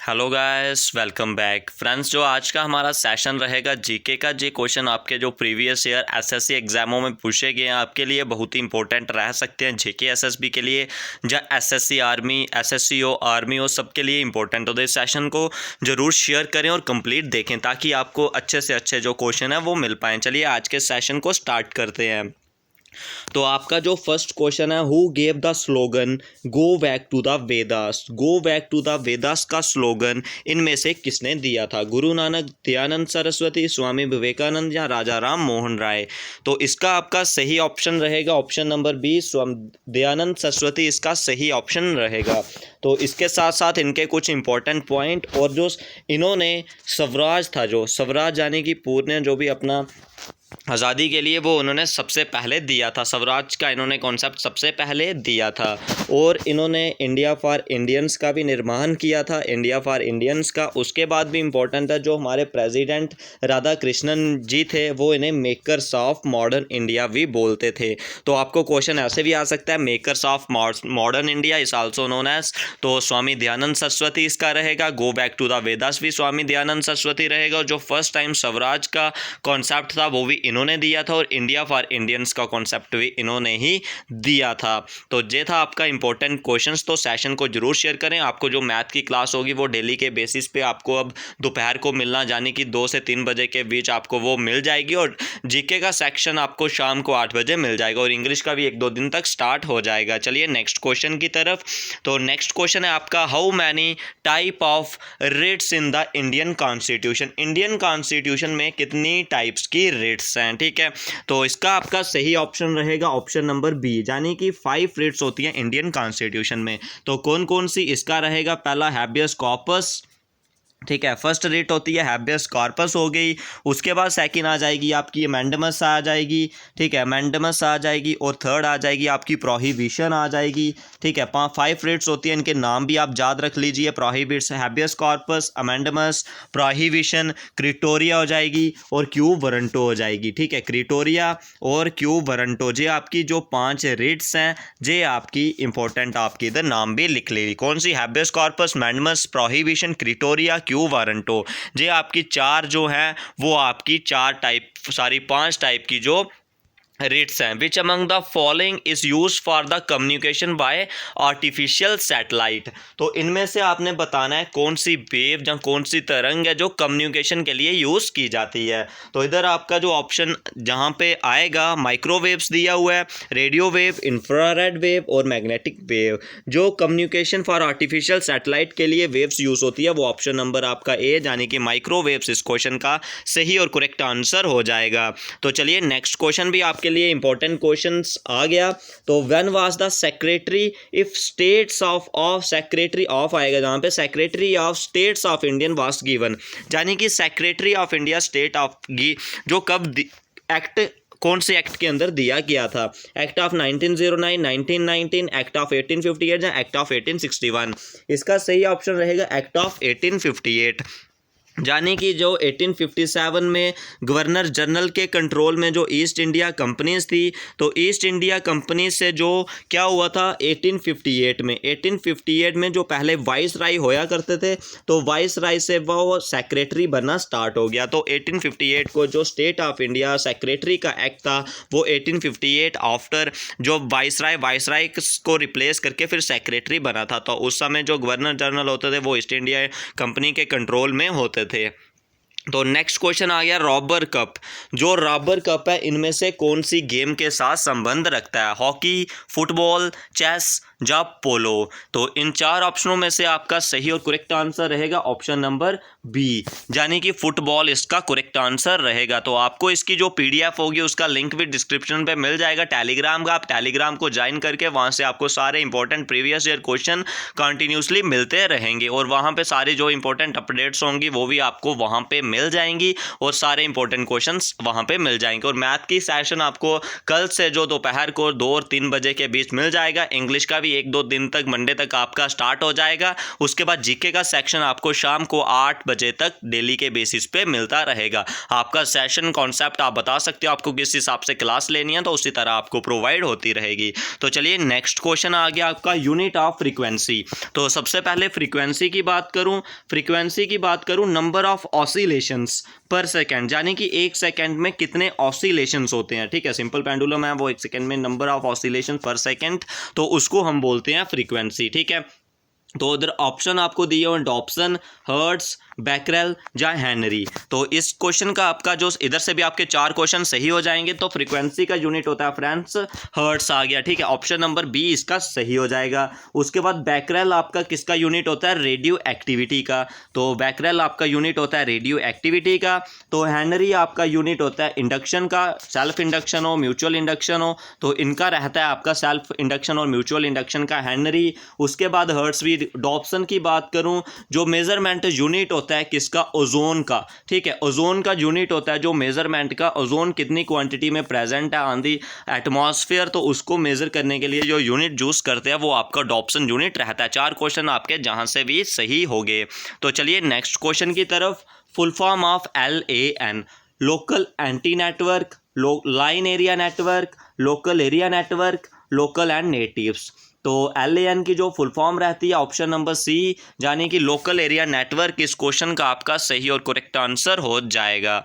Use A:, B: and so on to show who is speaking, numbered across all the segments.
A: Hello guys, welcome back friends. जो आज का हमारा सेशन रहेगा जीके का, जे क्वेश्चन आपके जो प्रीवियस ईयर एसएससी एग्जामों में पूछे गए हैं आपके लिए बहुत ही इंपॉर्टेंट रह सकते हैं। जीके एसएसबी के लिए या एसएससी आर्मी, एसएससी हो, आर्मी हो, सबके लिए इंपॉर्टेंट हो। तो इस सेशन को जरूर शेयर करें और कंप्लीट देखें ताकि आपको अच्छे से अच्छे जो क्वेश्चन है वो मिल पाएँ। चलिए आज के सेशन को स्टार्ट करते हैं। तो आपका जो फर्स्ट क्वेश्चन है, who gave the slogan go back to the Vedas. Go back to the Vedas का स्लोगन इनमें से किसने दिया था? गुरु नानक, दयानंद सरस्वती, स्वामी विवेकानंद या राजा राम मोहन राय। तो इसका आपका सही ऑप्शन रहेगा option number B, Dayanand Saraswati इसका सही ऑप्शन रहेगा। तो इसके साथ साथ इनके कुछ इंपॉर्टेंट पॉइंट, और जो इन्होंने स्वराज था, जो स्वराज यानी कि पूर्ण जो भी अपना आज़ादी के लिए वो उन्होंने सबसे पहले दिया था। स्वराज का इन्होंने कॉन्सेप्ट सबसे पहले दिया था। और इन्होंने इंडिया फॉर इंडियंस का भी निर्माण किया था, इंडिया फॉर इंडियंस का। उसके बाद भी इम्पोर्टेंट था, जो हमारे प्रेसिडेंट राधा कृष्णन जी थे वो इन्हें मेकर्स ऑफ मॉडर्न इंडिया भी बोलते थे। तो आपको क्वेश्चन ऐसे भी आ सकता है, makers of modern India is also known as, तो स्वामी दयानंद सरस्वती इसका रहेगा। Go back to the Vedas भी स्वामी दयानंद सरस्वती रहेगा। और जो फर्स्ट टाइम स्वराज का कॉन्सेप्ट था वो भी इन्होंने दिया था, और इंडिया फॉर इंडियंस का कॉन्सेप्ट भी इन्होंने ही दिया था। तो ये था आपका इंपॉर्टेंट क्वेश्चंस। तो सेशन को जरूर शेयर करें। आपको जो मैथ की क्लास होगी वो डेली के बेसिस पे आपको अब दोपहर को मिलना, यानी कि 2 से 3 बजे के बीच आपको वो मिल जाएगी। और जीके का सेक्शन आपको शाम को 8 बजे मिल जाएगा, और इंग्लिश का भी 1-2 दिन तक स्टार्ट हो जाएगा। चलिए नेक्स्ट क्वेश्चन की तरफ। तो नेक्स्ट क्वेश्चन है आपका, how many type of writs in the Indian constitution. Indian constitution में कितनी टाइप्स की रिट्स हैं? ठीक है, तो इसका आपका सही ऑप्शन रहेगा ऑप्शन नंबर बी, यानी कि 5 रिट्स होती हैं इंडियन कॉन्स्टिट्यूशन में। तो कौन कौन सी? इसका रहेगा पहला हैबियस कॉर्पस, ठीक है, फर्स्ट रिट होती है हैबियस कॉर्पस हो गई। उसके बाद सेकंड आ जाएगी आपकी अमेंडमस आ जाएगी, ठीक है, अमेंडमस आ जाएगी। और थर्ड आ जाएगी आपकी प्रोहिबिशन आ जाएगी। ठीक है, 5 रिट्स होती है, इनके नाम भी आप याद रख लीजिए। Prohibits, habeas corpus, mandamus, prohibition, क्रिटोरिया हो जाएगी और क्यू वारंटो हो जाएगी। ठीक है, क्रिटोरिया और क्यू वारंटो, ये आपकी जो 5 रिट्स हैं, ये आपकी इंपॉर्टेंट आपकी इधर नाम भी लिख लीजिए। कौन सी? Habeas corpus, mandamus, prohibition, certiorari, quo warranto. ये आपकी 4 जो हैं वो आपकी 5 टाइप की जो रिट्स हैं। Which among the following is use for the communication bye artificial satellite. तो इनमें से आपने बताना है कौन सी वेव या कौन सी तरंग है जो कम्युनिकेशन के लिए यूज की जाती है। तो इधर आपका जो ऑप्शन जहां पे आएगा, माइक्रोवेव्स दिया हुआ है, रेडियो वेव, इंफ्रारेड वेव और मैग्नेटिक वेव। जो कम्युनिकेशन फॉर आर्टिफिशियल सैटेलाइट के लिए वेव्स यूज होती है वो ऑप्शन नंबर आपका ए, यानी कि माइक्रोवेव्स इस क्वेश्चन का सही और करेक्ट आंसर हो जाएगा। तो चलिए नेक्स्ट क्वेश्चन भी आपके लिए इंपॉर्टेंट क्वेश्चंस आ गया। तो when was the secretary if states of secretary of आएगा, जहां पे secretary of states of Indian was given, यानी कि secretary of India state of जो कब एक्ट कौन से एक्ट के अंदर दिया गया था? एक्ट ऑफ 1909, 1919, एक्ट ऑफ 1858 या एक्ट ऑफ 1861। इसका सही ऑप्शन रहेगा एक्ट ऑफ 1858, यानी कि जो 1857 में गवर्नर जनरल के कंट्रोल में जो ईस्ट इंडिया कंपनीज थी, तो ईस्ट इंडिया कंपनी से जो क्या हुआ था 1858 में जो पहले वाइस राय होया करते थे, तो वाइस राय से वो सेक्रेटरी बनना स्टार्ट हो गया। तो 1858 को जो स्टेट ऑफ इंडिया सेक्रेटरी का एक्ट था वो 1858 आफ्टर जो वाइस राय को रिप्लेस करके फिर सेक्रेटरी बना था। तो उस समय जो गवर्नर जनरल होते थे वो ईस्ट इंडिया कंपनी के कंट्रोल में होते थे। तो नेक्स्ट क्वेश्चन आ गया, रॉबर कप। जो रॉबर कप है इनमें से कौन सी गेम के साथ संबंध रखता है? हॉकी, फुटबॉल, चेस या पोलो। तो इन 4 ऑप्शनों में से आपका सही और करेक्ट आंसर रहेगा ऑप्शन नंबर बी, यानी कि फुटबॉल इसका करेक्ट आंसर रहेगा। तो आपको इसकी जो पीडीएफ होगी उसका लिंक भी डिस्क्रिप्शन पे मिल जाएगा टेलीग्राम का। आप टेलीग्राम को ज्वाइन करके वहां से आपको सारे important previous year question continuously मिलते रहेंगे, और वहां पे सारी जो इंपॉर्टेंट अपडेट्स होंगी वो भी आपको वहां पे मिल जाएंगी, और सारे इंपॉर्टेंट क्वेश्चंस वहां पे मिल जाएंगे। और मैथ की सेशन आपको कल से जो दोपहर को 2 और 3 बजे के बीच मिल जाएगा। इंग्लिश का भी 1-2 दिन तक, मंडे तक आपका स्टार्ट हो जाएगा। उसके बाद जीके का सेक्शन आपको शाम को 8 बजे तक डेली के बेसिस पे मिलता रहेगा। आपका सेशन कॉन्सेप्ट आप बता सकते हो, आपको किस हिसाब से क्लास लेनी है तो उसी तरह आपको प्रोवाइड होती रहेगी। तो चलिए नेक्स्ट क्वेश्चन आ गया आपका यूनिट ऑफ फ्रीक्वेंसी। तो सबसे पहले फ्रीक्वेंसी की बात करूं, नंबर ऑफ ऑसिलेशंस पर सेकेंड, यानी कि 1 सेकेंड में कितने ऑसिलेशंस होते हैं। ठीक है, सिंपल पेंडुलम है वो 1 सेकेंड में नंबर ऑफ ऑसिलेशन पर सेकेंड, तो उसको हम बोलते हैं फ्रीक्वेंसी। ठीक है, तो उधर ऑप्शन आपको दिए हुए डॉप्सन, हर्ट्ज, बैकरेल या हेनरी। तो इस क्वेश्चन का आपका जो इधर से भी आपके 4 क्वेश्चन सही हो जाएंगे। तो फ्रीक्वेंसी का यूनिट होता है फ्रेंड्स हर्ट्ज आ गया। ठीक है, ऑप्शन नंबर बी इसका सही हो जाएगा। उसके बाद बैकरेल आपका किसका यूनिट होता है, रेडियो एक्टिविटी का। तो बैकरेल आपका यूनिट होता है रेडियो एक्टिविटी का। तो हेनरी आपका यूनिट होता है इंडक्शन का, सेल्फ इंडक्शन हो म्यूचुअल इंडक्शन हो तो इनका रहता है आपका सेल्फ इंडक्शन और म्यूचुअल इंडक्शन का हेनरी। उसके बाद हर्ट्ज भी। डॉप्सन की बात करूं, जो मेजरमेंट यूनिट होता है किसका, ओजोन का। ठीक है, ओजोन का यूनिट होता है जो मेजरमेंट का, ओजोन कितनी क्वांटिटी में प्रेजेंट है ऑन दी एटमॉस्फेयर, तो उसको मेजर करने के लिए जो यूनिट यूज करते हैं वो आपका डॉप्सन यूनिट रहता है। 4 क्वेश्चन आपके जहां से भी सही हो गए। तो चलिए नेक्स्ट क्वेश्चन की तरफ। Full form of LAN, local anti network, line area network, local area network, local and natives. तो LAN की जो फुल फॉर्म रहती है ऑप्शन नंबर सी, यानी कि लोकल एरिया नेटवर्क, इस क्वेश्चन का आपका सही और करेक्ट आंसर हो जाएगा।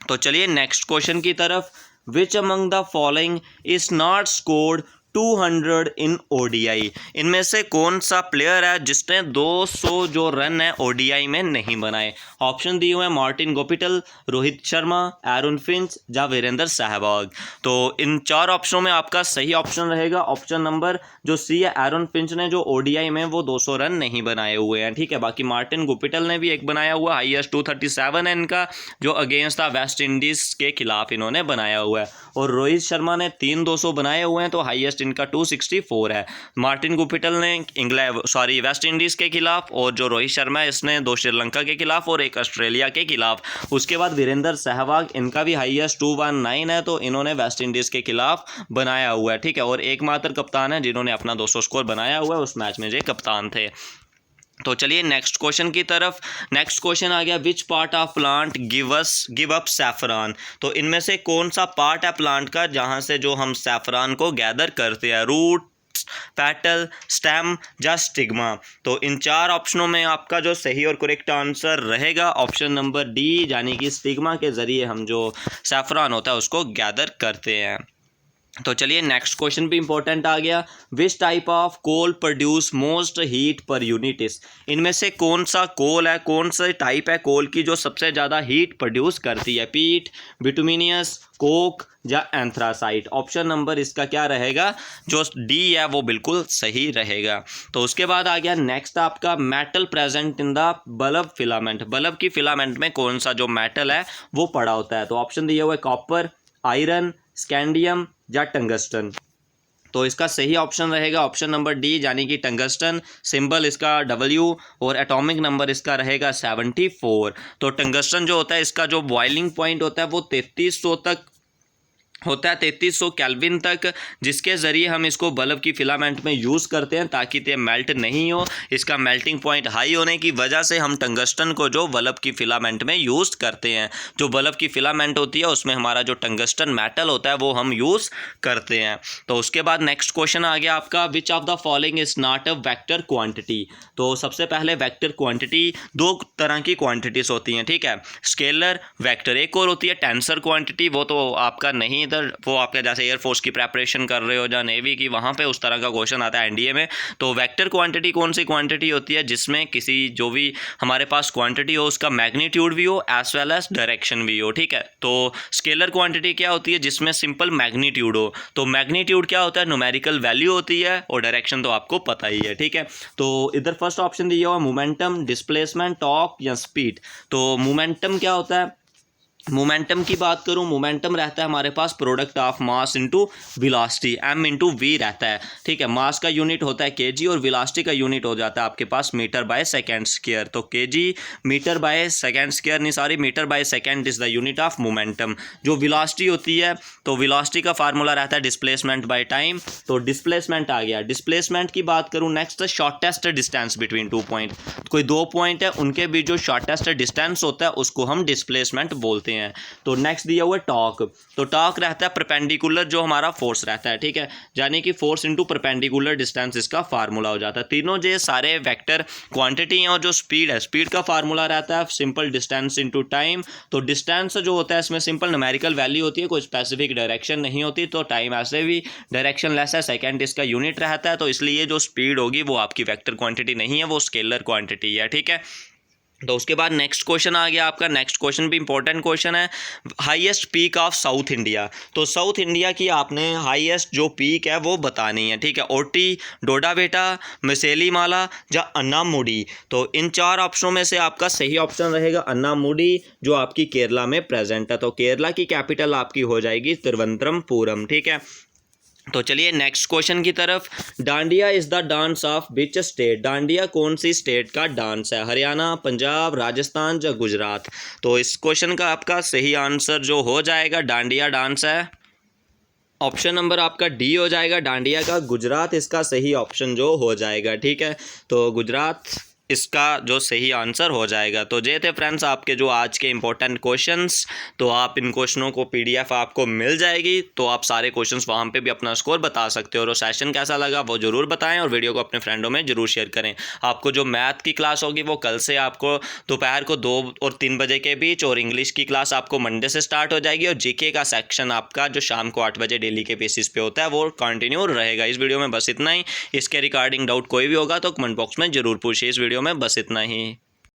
A: तो चलिए नेक्स्ट क्वेश्चन की तरफ। Which among the following is not scored 200 in ODI, इनमें से कौन सा प्लेयर है जिसने 200 जो रन है ODI में नहीं बनाए। ऑप्शन दिए हुए हैं Martin Guptill, Rohit Sharma, Aaron Finch या वीरेंद्र सहवाग। तो इन 4 ऑप्शनों में आपका सही ऑप्शन रहेगा ऑप्शन नंबर जो सी है, एरन फिंच ने जो ODI में वो 200 रन नहीं बनाए हुए हैं। ठीक है, बाकी मार्टिन गुपिटिल ने भी एक बनाया हुआ, हाईएस्ट 237 है इनका, जो अगेंस्ट द वेस्ट इंडीज के खिलाफ इन्होंने बनाया हुआ है। और रोहित शर्मा ने 3 200 बनाए हुए हैं, तो हाईएस्ट इनका 264 है। मार्टिन गुपिटिल ने वेस्ट इंडीज के खिलाफ, और जो रोहित शर्मा है इसने 2 श्रीलंका के खिलाफ और 1 ऑस्ट्रेलिया के खिलाफ। उसके बाद वीरेंद्र सहवाग, इनका भी हाईएस्ट 219 है, तो इन्होंने वेस्ट इंडीज के खिलाफ बनाया हुआ है। ठीक है, और एकमात्र कप्तान है जिन्होंने अपना 200 स्कोर बनाया हुआ है, उस मैच में जो कप्तान थे। तो चलिए नेक्स्ट क्वेश्चन की तरफ। नेक्स्ट क्वेश्चन आ गया, which part of plant give up saffron. तो इनमें से कौन सा पार्ट है प्लांट का जहां से जो हम सैफरान को गैदर करते हैं, रूट, पेटल, स्टेम या स्टिग्मा। तो इन 4 ऑप्शनों में आपका जो सही और करेक्ट आंसर रहेगा ऑप्शन नंबर डी, यानी कि स्टिग्मा के जरिए हम जो सैफरान होता है उसको गैदर करते हैं। तो चलिए नेक्स्ट क्वेश्चन भी इंपॉर्टेंट आ गया, which type of coal produce most heat per unit is. इनमें से कौन सा कोल है, कौन सा टाइप है कोल की जो सबसे ज़्यादा हीट प्रोड्यूस करती है, पीट, बिटुमिनियस, कोक या एंथ्रासाइट। ऑप्शन नंबर इसका क्या रहेगा, जो डी है वो बिल्कुल सही रहेगा। तो उसके बाद आ गया नेक्स्ट आपका, metal present in the bulb filament. Bulb की फिलामेंट में कौन सा जो मेटल है वो पड़ा होता है। तो ऑप्शन दिए हुए कॉपर, आयरन, स्कैंडियम या टंगस्टन। तो इसका सही ऑप्शन रहेगा ऑप्शन नंबर डी, यानी कि टंगस्टन। सिंबल इसका W और एटॉमिक नंबर इसका रहेगा 74। तो टंगस्टन जो होता है इसका जो बॉइलिंग पॉइंट होता है वो 3300 तक होता है, 3300 केल्विन तक, जिसके ज़रिए हम इसको बल्ब की फिलामेंट में यूज़ करते हैं ताकि ये मेल्ट नहीं हो। इसका मेल्टिंग पॉइंट हाई होने की वजह से हम टंगस्टन को जो बल्ब की फिलामेंट में यूज़ करते हैं। जो बल्ब की फिलामेंट होती है उसमें हमारा जो टंगस्टन मेटल होता है वो हम यूज़ करते हैं। तो उसके बाद नेक्स्ट क्वेश्चन आ गया आपका, which of the following is not a vector quantity. तो सबसे पहले वेक्टर क्वान्टिटी, 2 तरह की क्वान्टिटीज़ होती हैं। ठीक है, स्केलर, वेक्टर। एक और होती है टेंसर क्वान्टिटी, वो तो आपका नहीं, वो आपके जैसे एयरफोर्स की प्रेपरेशन कर रहे हो या नेवी की, वहाँ पे उस तरह का क्वेश्चन आता है एनडीए में। तो वेक्टर क्वांटिटी कौन सी क्वांटिटी होती है जिसमें किसी जो भी हमारे पास क्वांटिटी हो उसका मैग्नीट्यूड भी हो एज वेल एज डायरेक्शन भी हो। ठीक है, तो स्केलर क्वांटिटी क्या होती है, जिसमें सिंपल मैग्नीट्यूड हो। तो मैग्नीट्यूड क्या होता है, न्यूमेरिकल वैल्यू होती है, और डायरेक्शन तो आपको पता ही है। ठीक है, तो इधर फर्स्ट ऑप्शन दिया हुआ मोमेंटम, डिस्प्लेसमेंट, टॉर्क या स्पीड। तो मोमेंटम क्या होता है, मोमेंटम की बात करूं, मोमेंटम रहता है हमारे पास product of mass into velocity, m into V रहता है, ठीक है। मास का यूनिट होता है kg और वेलोसिटी का यूनिट हो जाता है आपके पास मीटर बाय सेकेंड स्क्वायर। तो kg metre by second square नहीं, sorry, metre by second is the unit of momentum. जो वेलोसिटी होती है, तो वेलोसिटी का फार्मूला रहता है डिस्प्लेसमेंट बाय टाइम, तो डिस्प्लेसमेंट आ गया। डिस्प्लेसमेंट की बात करूं, next shortest distance between two point, कोई दो पॉइंट है उनके बीच जो शॉर्टेस्ट डिस्टेंस होता है उसको हम डिस्प्लेसमेंट बोलते हैं। तो नेक्स्ट दिया हुआ है टॉर्क, तो टॉर्क रहता है परपेंडिकुलर जो हमारा फोर्स रहता है, ठीक है, यानी कि फोर्स इनटू परपेंडिकुलर डिस्टेंस इसका फार्मूला हो जाता है। तीनों जो सारे वेक्टर क्वांटिटी हैं, और जो स्पीड है, स्पीड का फार्मूला रहता है सिंपल डिस्टेंस इनटू टाइम। तो डिस्टेंस जो होता है इसमें सिंपल न्यूमेरिकल वैल्यू होती है, कोई स्पेसिफिक डायरेक्शन नहीं होती। तो टाइम ऐसे भी डायरेक्शन लेस है, सेकेंड इसका यूनिट रहता है, तो इसलिए जो स्पीड होगी वो आपकी वेक्टर क्वांटिटी नहीं है, वो स्केलर क्वांटिटी है, ठीक है। तो उसके बाद नेक्स्ट क्वेश्चन आ गया आपका। नेक्स्ट क्वेश्चन भी इंपॉर्टेंट क्वेश्चन है, highest peak of south India. तो साउथ इंडिया की आपने हाईएस्ट जो पीक है वो बतानी है, ठीक है। ओटी, डोडा बेटा, मिसेली माला या अन्नामुडी। तो इन चार ऑप्शनों में से आपका सही ऑप्शन रहेगा अन्नामुडी, जो आपकी केरला में प्रेजेंट है। तो केरला की कैपिटल आपकी हो जाएगी तिरुवनंतपुरम, ठीक है। तो चलिए नेक्स्ट क्वेश्चन की तरफ। Dandiya is the dance of which state. Dandiya कौन सी स्टेट का डांस है, हरियाणा, पंजाब, राजस्थान या गुजरात। तो इस क्वेश्चन का आपका सही आंसर जो हो जाएगा, डांडिया डांस है, ऑप्शन नंबर आपका डी हो जाएगा डांडिया का। गुजरात इसका सही ऑप्शन जो हो जाएगा, ठीक है। तो गुजरात इसका जो सही आंसर हो जाएगा। तो ये थे फ्रेंड्स आपके जो आज के इंपॉर्टेंट क्वेश्चंस। तो आप इन क्वेश्चनों को पीडीएफ आपको मिल जाएगी, तो आप सारे क्वेश्चंस वहाँ पे भी अपना स्कोर बता सकते हो। और सेशन कैसा लगा वो ज़रूर बताएं, और वीडियो को अपने फ्रेंडों में ज़रूर शेयर करें। आपको जो मैथ की क्लास होगी वो कल से आपको दोपहर को 2 और 3 बजे के बीच, और इंग्लिश की क्लास आपको मंडे से स्टार्ट हो जाएगी। और जीके का सेक्शन आपका जो शाम को 8 बजे डेली के बेसिस पे होता है वो कंटिन्यू रहेगा। इस वीडियो में बस इतना ही। इसके रिगार्डिंग डाउट कोई भी होगा तो कमेंट बॉक्स में ज़रूर पूछिए। इस वीडियो में बस इतना ही।